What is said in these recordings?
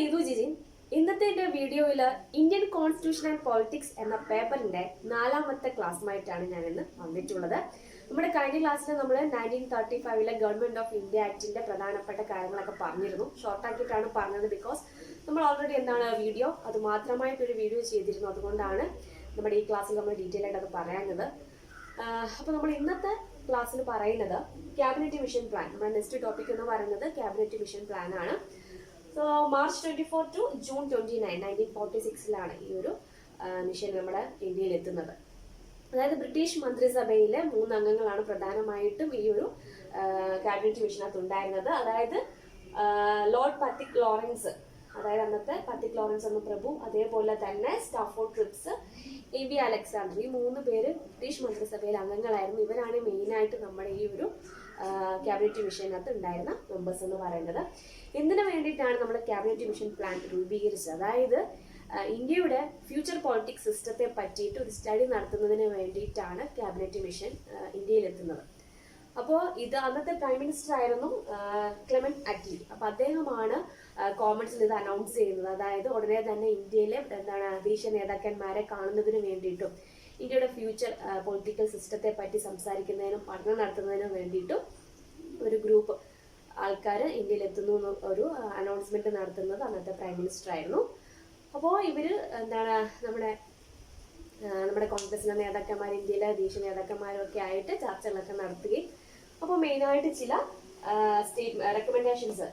നീതു ജിജിൻ. ഇന്നത്തെ എൻ്റെ വീഡിയോയിൽ ഇന്ത്യൻ കോൺസ്റ്റിറ്റ്യൂഷൻ ആൻഡ് പോളിറ്റിക്സ് എന്ന പേപ്പറിന്റെ 4ാമത്തെ ക്ലാസ്സുമായിട്ടാണ് ഞാൻ ഇന്ന് വന്നിട്ടുള്ളത്. നമ്മുടെ കഴിഞ്ഞ ക്ലാസ്സിൽ നമ്മൾ 1935 ഗവൺമെന്റ് ഓഫ് ഇന്ത്യ ആക്ടിന്റെ പ്രധാനപ്പെട്ട കാര്യങ്ങളൊക്കെ പറഞ്ഞിരുന്നു. ഷോർട്ടാക്കിയിട്ടാണ് പറഞ്ഞത്, ബിക്കോസ് നമ്മൾ ഓൾറെഡി വീഡിയോ അത് മാത്രമായിട്ടൊരു വീഡിയോ ചെയ്തിരുന്നു. അതുകൊണ്ടാണ് നമ്മുടെ ഈ ക്ലാസ്സിൽ നമ്മൾ ഡീറ്റെയിൽ ആയിട്ട് അത് പറയാഞ്ഞത്. അപ്പോൾ നമ്മൾ ഇന്നത്തെ ക്ലാസ്സിൽ പറയുന്നത് ക്യാബിനറ്റ് മിഷൻ പ്ലാൻ. നമ്മുടെ നെക്സ്റ്റ് ടോപ്പിക് എന്ന് പറയുന്നത് ക്യാബിനറ്റ് മിഷൻ പ്ലാൻ ആണ്. സോ മാർച്ച് 24 ടു ജൂൺ 29, 1946 ഈ ഒരു മിഷൻ നമ്മുടെ ഇന്ത്യയിൽ എത്തുന്നത്. അതായത് ബ്രിട്ടീഷ് മന്ത്രിസഭയിലെ 3 അംഗങ്ങളാണ് പ്രധാനമായിട്ടും ഈ ഒരു ക്യാബിനറ്റ് മിഷനകത്ത് ഉണ്ടായിരുന്നത്. അതായത് ലോർഡ് പത്തിക് ലോറൻസ്, അതായത് അന്നത്തെ പത്തിക് ലോറൻസ് എന്ന പ്രഭു, അതേപോലെ തന്നെ സ്റ്റാഫോർഡ് ക്രിപ്സ്, എ.ബി. അലക്സാണ്ടർ, ഈ 3 പേര് ബ്രിട്ടീഷ് മന്ത്രിസഭയിലെ അംഗങ്ങളായിരുന്നു. ഇവരാണ് മെയിനായിട്ട് നമ്മുടെ ഈ ഒരു ക്യാബിനറ്റ് മിഷനകത്ത് ഉണ്ടായിരുന്ന മെമ്പേഴ്സ് എന്ന് പറയുന്നത്. എന്തിനു വേണ്ടിയിട്ടാണ് നമ്മൾ ക്യാബിനറ്റ് മിഷൻ പ്ലാൻ രൂപീകരിച്ചത്? അതായത് ഇന്ത്യയുടെ ഫ്യൂച്ചർ പോളിറ്റിക്സ് സിസ്റ്റത്തെ പറ്റിയിട്ട് ഒരു സ്റ്റഡി നടത്തുന്നതിന് വേണ്ടിയിട്ടാണ് ക്യാബിനറ്റ് മിഷൻ ഇന്ത്യയിൽ എത്തുന്നത്. അപ്പോൾ ഇത് അന്നത്തെ പ്രൈം മിനിസ്റ്റർ ആയിരുന്നു ക്ലെമന്റ് അറ്റ്ലി. അപ്പൊ അദ്ദേഹമാണ് കോമൺസിൽ ഇത് അനൗൺസ് ചെയ്യുന്നത്. അതായത് ഉടനെ തന്നെ ഇന്ത്യയിലെ ദേശീയ നേതാക്കന്മാരെ കാണുന്നതിന് വേണ്ടിയിട്ടും ഇന്ത്യയുടെ ഫ്യൂച്ചർ പൊളിറ്റിക്കൽ സിസ്റ്റത്തെ പറ്റി സംസാരിക്കുന്നതിനും പഠനം നടത്തുന്നതിനും വേണ്ടിയിട്ടും ഒരു ഗ്രൂപ്പ് ആൾക്കാർ ഇന്ത്യയിൽ എത്തുന്നു ഒരു അനൗൺസ്മെന്റ് നടത്തുന്നത് അന്നത്തെ പ്രൈം മിനിസ്റ്റർ ആയിരുന്നു. അപ്പോൾ ഇവര് നമ്മുടെ കോൺഗ്രസിന്റെ നേതാക്കന്മാർ, ഇന്ത്യയിലെ ദേശീയ നേതാക്കന്മാരും ഒക്കെ ആയിട്ട് ചർച്ചകളൊക്കെ നടത്തുകയും അപ്പോൾ മെയിനായിട്ട് ചില റെക്കമെൻഡേഷൻസ്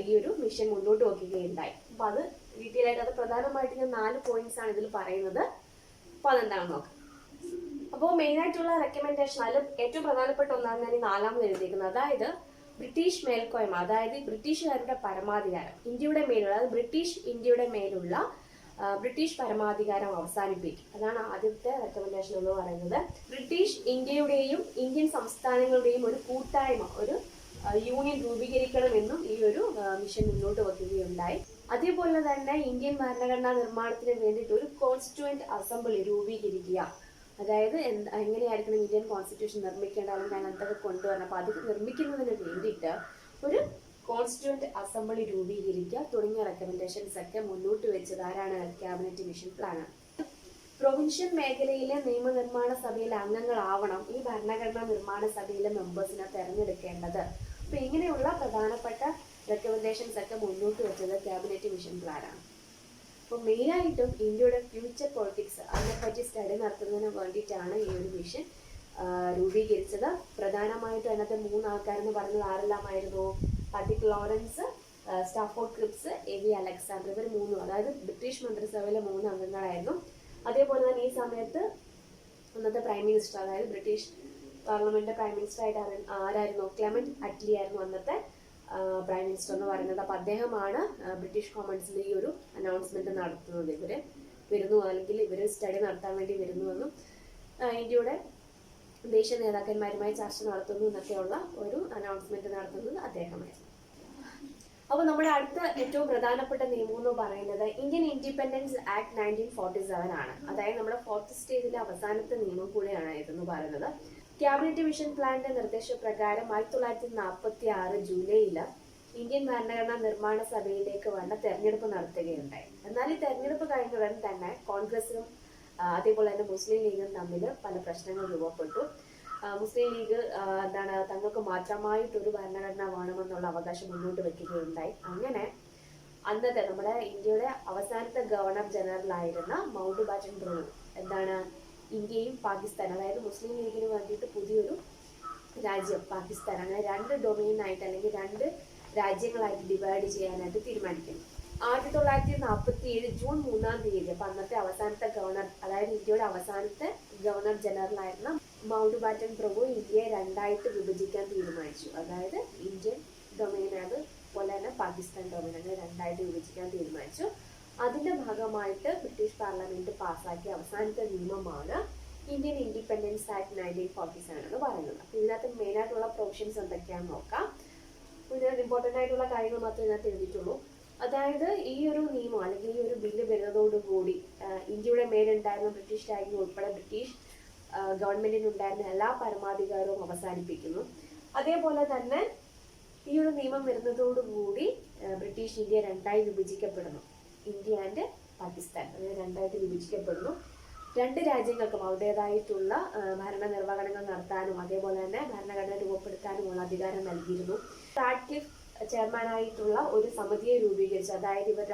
ഈ ഒരു മിഷൻ മുന്നോട്ട് വെക്കുകയുണ്ടായി. അപ്പൊ അത് ഡീറ്റെയിൽ ആയിട്ട്, അത് പ്രധാനമായിട്ട് ഞാൻ 4 പോയിന്റ്സ് ആണ് ഇതിൽ പറയുന്നത്. അപ്പൊ അതെന്താണെന്ന് നോക്കാം. അപ്പോൾ മെയിനായിട്ടുള്ള റെക്കമെൻഡേഷൻ, അതിൽ ഏറ്റവും പ്രധാനപ്പെട്ട ഒന്നാണ് ഞാൻ ഈ 4ാമത് എഴുതിയിരിക്കുന്നത്. അതായത് ബ്രിട്ടീഷ് മേൽക്കോയ്മ, അതായത് ബ്രിട്ടീഷുകാരുടെ പരമാധികാരം ഇന്ത്യയുടെ മേലുള്ള, അതായത് ഇന്ത്യയുടെ മേലുള്ള ബ്രിട്ടീഷ് പരമാധികാരം അവസാനിപ്പിക്കും. അതാണ് ആദ്യത്തെ റെക്കമെൻഡേഷൻ എന്ന് പറയുന്നത്. ബ്രിട്ടീഷ് ഇന്ത്യയുടെയും ഇന്ത്യൻ സംസ്ഥാനങ്ങളുടെയും ഒരു കൂട്ടായ്മ, ഒരു യൂണിയൻ രൂപീകരിക്കണമെന്നും ഈ ഒരു മിഷൻ മുന്നോട്ട് വെക്കുകയുണ്ടായി. അതേപോലെ തന്നെ ഇന്ത്യൻ ഭരണഘടനാ നിർമ്മാണത്തിന് വേണ്ടിയിട്ട് ഒരു കോൺസ്റ്റിറ്റ്യൂവന്റ് അസംബ്ലി രൂപീകരിക്കുക. അതായത് എങ്ങനെയായിരിക്കണം ഇന്ത്യൻ കോൺസ്റ്റിറ്റ്യൂഷൻ നിർമ്മിക്കേണ്ട, അല്ലെങ്കിൽ അങ്ങനത്തൊക്കെ കൊണ്ടുവരണം. അപ്പൊ അത് നിർമ്മിക്കുന്നതിന് വേണ്ടിയിട്ട് ഒരു കോൺസ്റ്റിറ്റ്യൂവന്റ് അസംബ്ലി രൂപീകരിക്കുക തുടങ്ങിയ റെക്കമെൻഡേഷൻസ് ഒക്കെ മുന്നോട്ട് വെച്ചത് ആരാണ്? ക്യാബിനറ്റ് മിഷൻ പ്ലാൻ ആണ്. പ്രൊവിൻഷ്യൽ മേഖലയിലെ നിയമനിർമ്മാണ സഭയിലെ അംഗങ്ങളാവണം ഈ ഭരണഘടനാ നിർമ്മാണ സഭയിലെ മെമ്പേഴ്സിനെ തെരഞ്ഞെടുക്കേണ്ടത്. അപ്പൊ ഇങ്ങനെയുള്ള പ്രധാനപ്പെട്ട റെക്കമെൻഡേഷൻസ് ഒക്കെ മുന്നോട്ട് വെച്ചത് ക്യാബിനറ്റ് മിഷൻ പ്ലാൻ ആണ്. അപ്പോൾ മെയിനായിട്ടും ഇന്ത്യയുടെ ഫ്യൂച്ചർ പൊളിറ്റിക്സ് അതിനെപ്പറ്റി സ്റ്റഡി നടത്തുന്നതിന് വേണ്ടിയിട്ടാണ് ഈ ഒരു മിഷൻ രൂപീകരിച്ചത്. പ്രധാനമായിട്ടും അതിനകത്ത് 3 ആൾക്കാരെന്ന് പറയുന്നത് ആരെല്ലാമായിരുന്നു? Pethick Lawrence, Stafford Cripps, A B. Alexander. ഇവർ 3, അതായത് ബ്രിട്ടീഷ് മന്ത്രിസഭയിലെ 3 അംഗങ്ങളായിരുന്നു. അതേപോലെ തന്നെ ഈ സമയത്ത് അന്നത്തെ പ്രൈം മിനിസ്റ്റർ, അതായത് ബ്രിട്ടീഷ് പാർലമെന്റിന്റെ പ്രൈം മിനിസ്റ്റർ ആയിട്ട് ആരായിരുന്നു? ക്ലെമന്റ് അറ്റ്ലി ആയിരുന്നു അന്നത്തെ പ്രൈം മിനിസ്റ്റർ എന്ന് പറയുന്നത്. അപ്പൊ അദ്ദേഹമാണ് ബ്രിട്ടീഷ് കോമൺസിൽ ഈ ഒരു അനൗൺസ്മെന്റ് നടത്തുന്നത്. ഇവര് വരുന്നു, അല്ലെങ്കിൽ ഇവര് സ്റ്റഡി നടത്താൻ വേണ്ടി വരുന്നുവെന്നും ഇന്ത്യയുടെ ദേശീയ നേതാക്കന്മാരുമായി ചർച്ച നടത്തുന്നു എന്നൊക്കെയുള്ള ഒരു അനൗൺസ്മെന്റ് നടത്തുന്നത് അദ്ദേഹമായിരുന്നു. അപ്പൊ നമ്മുടെ അടുത്ത ഏറ്റവും പ്രധാനപ്പെട്ട നിയമം എന്ന് പറയുന്നത് ഇന്ത്യൻ ഇൻഡിപെൻഡൻസ് ആക്ട് 1947 ആണ്. അതായത് നമ്മുടെ 4th സ്റ്റേജിലെ അവസാനത്തെ നിയമം കൂടെയാണ് ഇതെന്ന് പറയുന്നത്. ക്യാബിനറ്റ് മിഷൻ പ്ലാനിന്റെ നിർദ്ദേശപ്രകാരം 1946 ജൂലൈയിൽ ഇന്ത്യൻ ഭരണഘടനാ നിർമ്മാണ സഭയിലേക്ക് വേണ്ട തെരഞ്ഞെടുപ്പ് നടത്തുകയുണ്ടായി. എന്നാൽ ഈ തെരഞ്ഞെടുപ്പ് കഴിഞ്ഞുടൻ തന്നെ കോൺഗ്രസും അതേപോലെ തന്നെ മുസ്ലിം ലീഗും തമ്മിൽ പല പ്രശ്നങ്ങൾ രൂപപ്പെട്ടു. മുസ്ലിം ലീഗ് തങ്ങൾക്ക് മാത്രമായിട്ടൊരു ഭരണഘടന വേണമെന്നുള്ള അവകാശം മുന്നോട്ട് വെക്കുകയുണ്ടായി. അങ്ങനെ അന്നത്തെ നമ്മുടെ ഇന്ത്യയുടെ അവസാനത്തെ ഗവർണർ ജനറൽ ആയിരുന്ന മൗണ്ട് ബാറ്റൻ പ്രഭു ഇന്ത്യയും പാകിസ്ഥാൻ, അതായത് മുസ്ലിം ലീഗിന് വേണ്ടിയിട്ട് പുതിയൊരു രാജ്യം പാകിസ്ഥാൻ, അങ്ങനെ 2 ഡൊമൈൻ ആയിട്ട് അല്ലെങ്കിൽ 2 രാജ്യങ്ങളായിട്ട് ഡിവൈഡ് ചെയ്യാനായിട്ട് തീരുമാനിക്കുന്നു. 1947 ജൂൺ 3-ാം തീയതി, അപ്പൊ അന്നത്തെ അവസാനത്തെ ഗവർണർ, അതായത് ഇന്ത്യയുടെ അവസാനത്തെ ഗവർണർ ജനറൽ ആയിരുന്ന മൗണ്ട് ബാറ്റൻ പ്രഭു ഇന്ത്യയെ 2ആയിട്ട് വിഭജിക്കാൻ തീരുമാനിച്ചു. അതായത് ഇന്ത്യൻ ഡൊമൈൻ, അതുപോലെ തന്നെ പാകിസ്ഥാൻ ഡൊമൈൻ, അങ്ങനെ 2ആയിട്ട് വിഭജിക്കാൻ തീരുമാനിച്ചു. അതിന്റെ ഭാഗമായിട്ട് ബ്രിട്ടീഷ് പാർലമെന്റ് പാസ്സാക്കിയ അവസാനത്തെ നിയമമാണ് ഇന്ത്യൻ ഇൻഡിപെൻഡൻസ് ആക്ട് 1947 എന്ന് പറയുന്നത്. അപ്പൊ ഇതിനകത്ത് മെയിൻ ആയിട്ടുള്ള പ്രൊവിഷൻസ് എന്തൊക്കെയാണെന്ന് നോക്കാം. ഇതിനകത്ത് ഇമ്പോർട്ടന്റ് ആയിട്ടുള്ള കാര്യങ്ങൾ മാത്രമേ ഇതിനകത്ത് എഴുതിയിട്ടുള്ളൂ. അതായത് ഈ ഒരു നിയമം അല്ലെങ്കിൽ ഈ ഒരു ബില്ല് വരുന്നതോടുകൂടി ഇന്ത്യയുടെ മേലുണ്ടായിരുന്ന ബ്രിട്ടീഷ് രാജ്യം ഉൾപ്പെടെ ബ്രിട്ടീഷ് ഗവൺമെന്റിനുണ്ടായിരുന്ന എല്ലാ പരമാധികാരവും അവസാനിപ്പിക്കുന്നു. അതേപോലെ തന്നെ ഈ ഒരു നിയമം വരുന്നതോടുകൂടി ബ്രിട്ടീഷ് ഇന്ത്യ രണ്ടായി വിഭജിക്കപ്പെടുന്നു. ഇന്ത്യ ആൻഡ് പാകിസ്ഥാൻ അതായത് രണ്ടായിട്ട് വിഭജിക്കപ്പെടുന്നു. രണ്ട് രാജ്യങ്ങൾക്കും അവരുടേതായിട്ടുള്ള ഭരണനിർവഹണങ്ങൾ നടത്താനും അതേപോലെ തന്നെ ഭരണഘടന രൂപപ്പെടുത്താനുമുള്ള അധികാരം നൽകിയിരുന്നു. റാഡ്ക്ലിഫ് ചെയർമാനായിട്ടുള്ള ഒരു സമിതിയെ രൂപീകരിച്ചു. അതായത് ഇവർ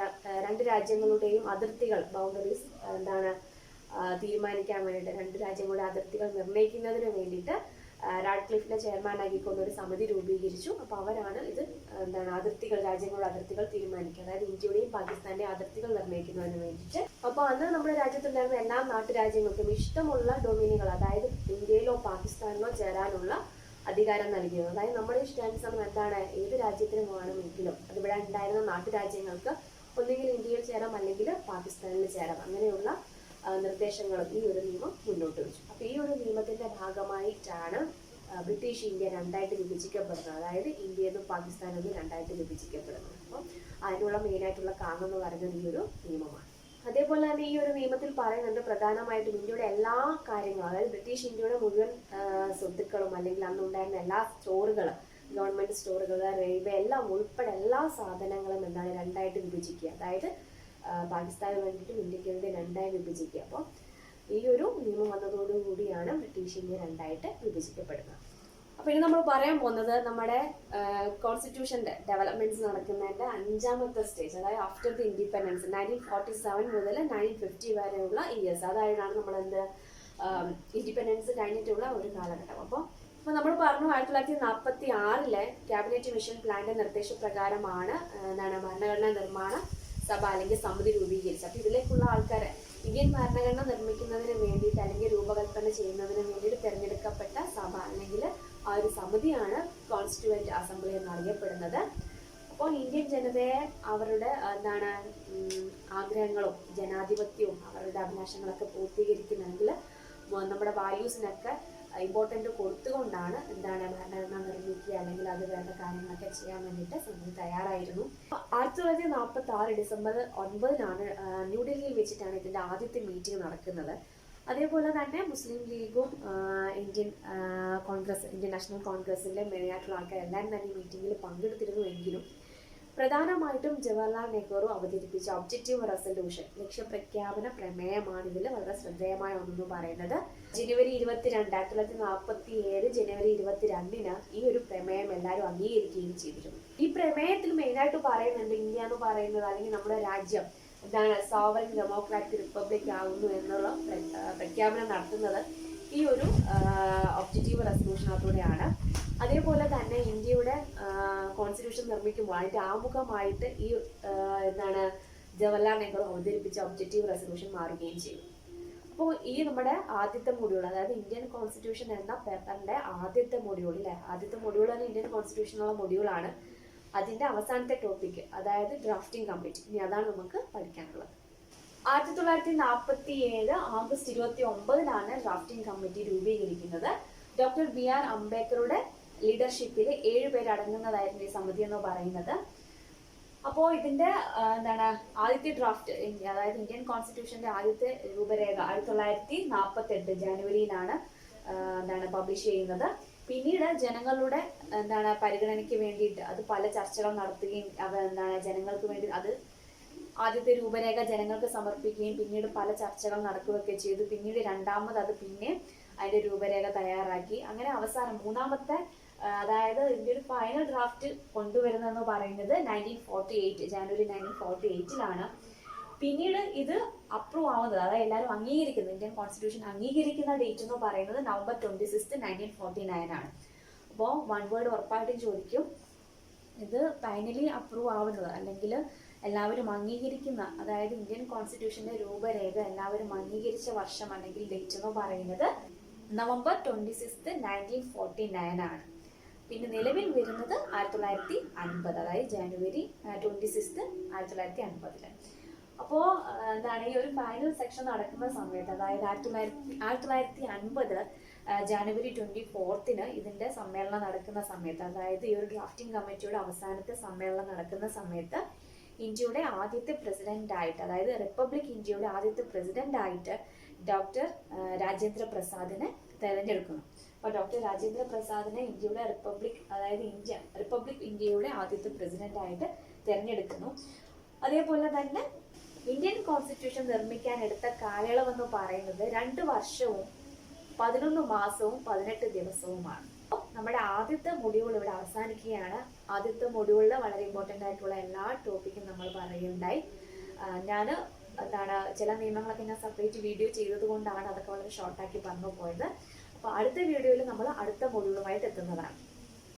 രണ്ട് രാജ്യങ്ങളുടെയും അതിർത്തികൾ ബൗണ്ടറീസ് തീരുമാനിക്കാൻ വേണ്ടിയിട്ട്, രണ്ട് രാജ്യങ്ങളുടെ അതിർത്തികൾ നിർണ്ണയിക്കുന്നതിന് വേണ്ടിയിട്ട് റാഡ്ക്ലിഫിനെ ചെയർമാനാക്കിക്കൊണ്ട് ഒരു സമിതി രൂപീകരിച്ചു. അപ്പോൾ അവരാണ് ഇത് രാജ്യങ്ങളുടെ അതിർത്തികൾ തീരുമാനിക്കുക, അതായത് ഇന്ത്യയുടെയും പാകിസ്ഥാന്റെയും അതിർത്തികൾ നിർണ്ണയിക്കുന്നതിന് വേണ്ടിയിട്ട്. അപ്പോൾ അന്ന് നമ്മുടെ രാജ്യത്തുണ്ടായിരുന്ന എല്ലാ നാട്ടുരാജ്യങ്ങൾക്കും ഇഷ്ടമുള്ള ഡൊമിനികൾ, അതായത് ഇന്ത്യയിലോ പാകിസ്ഥാനിലോ ചേരാനുള്ള അധികാരം നൽകിയത്. അതായത് നമ്മുടെ ഇഷ്ടാനുസരണം ഏത് രാജ്യത്തിനും വേണമെങ്കിലും അതിവിടെ ഉണ്ടായിരുന്ന നാട്ടുരാജ്യങ്ങൾക്ക് ഒന്നുകിൽ ഇന്ത്യയിൽ ചേരാം അല്ലെങ്കിൽ പാകിസ്ഥാനിൽ ചേരാം. അങ്ങനെയുള്ള നിർദ്ദേശങ്ങളും ഈ ഒരു നിയമം മുന്നോട്ട് വെച്ചു. അപ്പോൾ ഈ ഒരു നിയമത്തിന്റെ ഭാഗമായിട്ടാണ് ബ്രിട്ടീഷ് ഇന്ത്യ രണ്ടായിട്ട് വിഭജിക്കപ്പെടുന്നത്. അതായത് ഇന്ത്യയിൽ നിന്നും പാകിസ്ഥാനിൽ നിന്നും രണ്ടായിട്ട് വിഭജിക്കപ്പെടുന്നത്. അപ്പോൾ അതിനുള്ള മെയിനായിട്ടുള്ള കാരണം എന്ന് പറയുന്നത് ഈ ഒരു നിയമമാണ്. അതേപോലെ തന്നെ ഈ ഒരു നിയമത്തിൽ പറയുന്നുണ്ട് പ്രധാനമായിട്ടും ഇന്ത്യയുടെ എല്ലാ കാര്യങ്ങളും, അതായത് ബ്രിട്ടീഷ് ഇന്ത്യയുടെ മുഴുവൻ സ്വത്തുക്കളും അല്ലെങ്കിൽ അന്നുണ്ടായിരുന്ന എല്ലാ സ്റ്റോറുകളും, ഗവൺമെന്റ് സ്റ്റോറുകൾ, റെയിൽവേ എല്ലാം ഉൾപ്പെടെ എല്ലാ സാധനങ്ങളും രണ്ടായിട്ട് വിഭജിക്കുക. അതായത് പാകിസ്ഥാന് വേണ്ടിയിട്ടും ഇന്ത്യക്ക് വേണ്ടി രണ്ടായി വിഭജിക്കുക. അപ്പോൾ ഈ ഒരു നിയമം വന്നതോടുകൂടിയാണ് ബ്രിട്ടീഷ് ഇന്ത്യ രണ്ടായിട്ട് വിഭജിക്കപ്പെടുന്നത്. അപ്പോൾ ഇനി നമ്മൾ പറയാൻ പോകുന്നത് നമ്മുടെ കോൺസ്റ്റിറ്റ്യൂഷന്റെ ഡെവലപ്മെന്റ്സ് നടക്കുന്നതിന്റെ 5ാമത്തെ സ്റ്റേജ്, അതായത് ആഫ്റ്റർ ദി ഇൻഡിപെൻഡൻസ് 1947 മുതൽ 1950 വരെയുള്ള ഇയേഴ്സ്. അതായതാണ് നമ്മൾ ഇൻഡിപെൻഡൻസ് കഴിഞ്ഞിട്ടുള്ള ഒരു കാലഘട്ടം. അപ്പോൾ നമ്മൾ പറഞ്ഞു 1946 ക്യാബിനറ്റ് മിഷൻ പ്ലാന്റെ നിർദ്ദേശപ്രകാരമാണ് ഭരണഘടനാ നിർമ്മാണ സഭ അല്ലെങ്കിൽ സമിതി രൂപീകരിച്ചത്. അപ്പോൾ ഇതിലേക്കുള്ള ആൾക്കാരെ ഇന്ത്യൻ ഭരണഘടന നിർമ്മിക്കുന്നതിന് വേണ്ടിയിട്ട് അല്ലെങ്കിൽ രൂപകൽപ്പന ചെയ്യുന്നതിന് വേണ്ടിയിട്ട് തിരഞ്ഞെടുക്കപ്പെട്ട സഭ അല്ലെങ്കിൽ ആ ഒരു സമിതിയാണ് കോൺസ്റ്റിറ്റ്യൂവന്റ് അസംബ്ലി എന്നറിയപ്പെടുന്നത്. അപ്പോൾ ഇന്ത്യൻ ജനതയെ അവരുടെ ആഗ്രഹങ്ങളും ജനാധിപത്യവും അവരുടെ അഭിലാഷങ്ങളൊക്കെ പൂർത്തീകരിക്കുന്നെങ്കിൽ നമ്മുടെ വാല്യൂസിനൊക്കെ ഇമ്പോർട്ടൻ്റ് കൊടുത്തുകൊണ്ടാണ് ഭരണഘടന നിർമ്മിക്കുക അല്ലെങ്കിൽ അത് വേണ്ട കാര്യങ്ങളൊക്കെ ചെയ്യാൻ വേണ്ടിയിട്ട് സമിതി തയ്യാറായിരുന്നു. 1946 ഡിസംബർ 9 ന്യൂഡൽഹിയിൽ വെച്ചിട്ടാണ് ഇതിന്റെ ആദ്യത്തെ മീറ്റിംഗ് നടക്കുന്നത്. അതേപോലെ തന്നെ മുസ്ലിം ലീഗും ഇന്ത്യൻ നാഷണൽ കോൺഗ്രസിന്റെ മെയിനായിട്ടുള്ള ആൾക്കാർ എല്ലാവരും തന്നെ ഈ മീറ്റിംഗിൽ പങ്കെടുത്തിരുന്നുവെങ്കിലും പ്രധാനമായിട്ടും ജവഹർലാൽ നെഹ്റു അവതരിപ്പിച്ച ഒബ്ജക്റ്റീവ് റെസൊല്യൂഷൻ ലക്ഷ്യപ്രഖ്യാപന പ്രമേയമാണ് ഇതിൽ വളരെ ശ്രദ്ധേയമായ ഒന്നെന്ന് പറയുന്നത്. ജനുവരി 22, 1947 ജനുവരി 22 ഈ ഒരു പ്രമേയം എല്ലാവരും അംഗീകരിക്കുകയും ചെയ്തിരുന്നു. ഈ പ്രമേയത്തിൽ മെയിനായിട്ട് പറയുന്നുണ്ട് ഇന്ത്യ എന്ന് പറയുന്നത് അല്ലെങ്കിൽ നമ്മുടെ രാജ്യം സോവറിൻ ഡെമോക്രാറ്റിക് റിപ്പബ്ലിക് ആകുന്നു എന്നുള്ള പ്രഖ്യാപനം നടത്തുന്നത് ഈ ഒരു ഒബ്ജക്റ്റീവ് റെസൊല്യൂഷനകത്തൂടെയാണ്. അതേപോലെ തന്നെ ഇന്ത്യയുടെ കോൺസ്റ്റിറ്റ്യൂഷൻ നിർമ്മിക്കുമ്പോൾ അതിന്റെ ആമുഖമായിട്ട് ഈ ജവഹർലാൽ നെഹ്റു അവതരിപ്പിച്ച ഒബ്ജക്റ്റീവ് റെസൊല്യൂഷൻ മാറുകയും ചെയ്തു. അപ്പോൾ ഈ നമ്മുടെ ആദ്യത്തെ മൊഡ്യൂൾ, അതായത് ഇന്ത്യൻ കോൺസ്റ്റിറ്റ്യൂഷൻ എന്ന പേപ്പറിന്റെ ആദ്യത്തെ മൊഡ്യൂൾ ആദ്യത്തെ മൊഡ്യൂൾ തന്നെ ഇന്ത്യൻ കോൺസ്റ്റിറ്റ്യൂഷനുള്ള മൊഡ്യൂളാണ്. അതിന്റെ അവസാനത്തെ ടോപ്പിക് അതായത് ഡ്രാഫ്റ്റിംഗ് കമ്മിറ്റി, ഇനി അതാണ് നമുക്ക് പഠിക്കാനുള്ളത്. 1947 ആഗസ്റ്റ് 29 ഡ്രാഫ്റ്റിംഗ് കമ്മിറ്റി രൂപീകരിക്കുന്നത്. ഡോക്ടർ BR അംബേദ്കറുടെ ലീഡർഷിപ്പിൽ 7 പേര് അടങ്ങുന്നതായിരുന്നു ഈ സമിതി എന്ന് പറയുന്നത്. അപ്പോൾ ഇതിന്റെ ആദ്യത്തെ ഡ്രാഫ്റ്റ് അതായത് ഇന്ത്യൻ കോൺസ്റ്റിറ്റ്യൂഷന്റെ ആദ്യത്തെ രൂപരേഖ 1948 ജനുവരിയിലാണ് പബ്ലിഷ് ചെയ്യുന്നത്. പിന്നീട് ജനങ്ങളുടെ പരിഗണനയ്ക്ക് വേണ്ടിയിട്ട് അത് പല ചർച്ചകൾ നടത്തുകയും ജനങ്ങൾക്ക് വേണ്ടി അത് ആദ്യത്തെ രൂപരേഖ ജനങ്ങൾക്ക് സമർപ്പിക്കുകയും പിന്നീട് പല ചർച്ചകൾ നടക്കുകയൊക്കെ ചെയ്തു. പിന്നീട് രണ്ടാമത് അത് പിന്നെ അതിന്റെ രൂപരേഖ തയ്യാറാക്കി. അങ്ങനെ അവസാനം മൂന്നാമത്തെ അതായത് ഇതിന്റെ ഒരു ഫൈനൽ ഡ്രാഫ്റ്റ് കൊണ്ടുവരുന്നതെന്ന് പറയുന്നത് 1948 ജനുവരി 1948 പിന്നീട് ഇത് അപ്രൂവ് ആവുന്നത്, അതായത് എല്ലാവരും അംഗീകരിക്കുന്നത്, ഇന്ത്യൻ കോൺസ്റ്റിറ്റ്യൂഷൻ അംഗീകരിക്കുന്ന ഡേറ്റ് എന്ന് പറയുന്നത് നവംബർ 26, 1949 അപ്പോൾ വൺ വേർഡ് ഉറപ്പായിട്ടും ചോദിക്കും. ഇത് ഫൈനലി അപ്രൂവ് ആവുന്നത് അല്ലെങ്കിൽ എല്ലാവരും അംഗീകരിക്കുന്ന, അതായത് ഇന്ത്യൻ കോൺസ്റ്റിറ്റ്യൂഷന്റെ രൂപരേഖ എല്ലാവരും അംഗീകരിച്ച വർഷം അല്ലെങ്കിൽ ഡേറ്റ് എന്ന് പറയുന്നത് നവംബർ 26, 1949 പിന്നെ നിലവിൽ വരുന്നത് 1950, അതായത് ജനുവരി 26, 1950. അപ്പോൾ ഈ ഒരു ഫൈനൽ സെക്ഷൻ നടക്കുന്ന സമയത്ത്, അതായത് 1950 ജനുവരി 24 ഇതിന്റെ സമ്മേളനം നടക്കുന്ന സമയത്ത്, അതായത് ഈ ഒരു ഡ്രാഫ്റ്റിംഗ് കമ്മിറ്റിയുടെ അവസാനത്തെ സമ്മേളനം നടക്കുന്ന സമയത്ത് ഇന്ത്യയുടെ ആദ്യത്തെ പ്രസിഡന്റ് ആയിട്ട്, അതായത് റിപ്പബ്ലിക് ഇന്ത്യയുടെ ആദ്യത്തെ പ്രസിഡന്റ് ആയിട്ട് ഡോക്ടർ രാജേന്ദ്ര പ്രസാദിനെ തെരഞ്ഞെടുക്കുന്നു. അപ്പോൾ ഡോക്ടർ രാജേന്ദ്ര പ്രസാദിനെ ഇന്ത്യയുടെ റിപ്പബ്ലിക് ഇന്ത്യയുടെ ആദ്യത്തെ പ്രസിഡന്റായിട്ട് തിരഞ്ഞെടുക്കുന്നു. അതേപോലെ തന്നെ ഇന്ത്യൻ കോൺസ്റ്റിറ്റ്യൂഷൻ നിർമ്മിക്കാൻ എടുത്ത കാലയളവെന്ന് പറയുന്നത് 2 വർഷവും 11 മാസവും 18 ദിവസവുമാണ്. നമ്മുടെ ആദ്യത്തെ മൊഡ്യൂൾ ഇവിടെ അവസാനിക്കുകയാണ്. ആദ്യത്തെ മൊഡ്യൂളിൽ വളരെ ഇമ്പോർട്ടൻ്റ് ആയിട്ടുള്ള എല്ലാ ടോപ്പിക്കും നമ്മൾ പറയുണ്ടായി. ഞാൻ ചില നിയമങ്ങളൊക്കെ ഞാൻ സെപ്പറേറ്റ് വീഡിയോ ചെയ്തത് കൊണ്ടാണ് അതൊക്കെ വളരെ ഷോർട്ടാക്കി പറഞ്ഞു പോയത്. അപ്പോൾ അടുത്ത വീഡിയോയിൽ നമ്മൾ അടുത്ത മൊഡ്യൂളുമായിട്ട് എത്തുന്നതാണ്.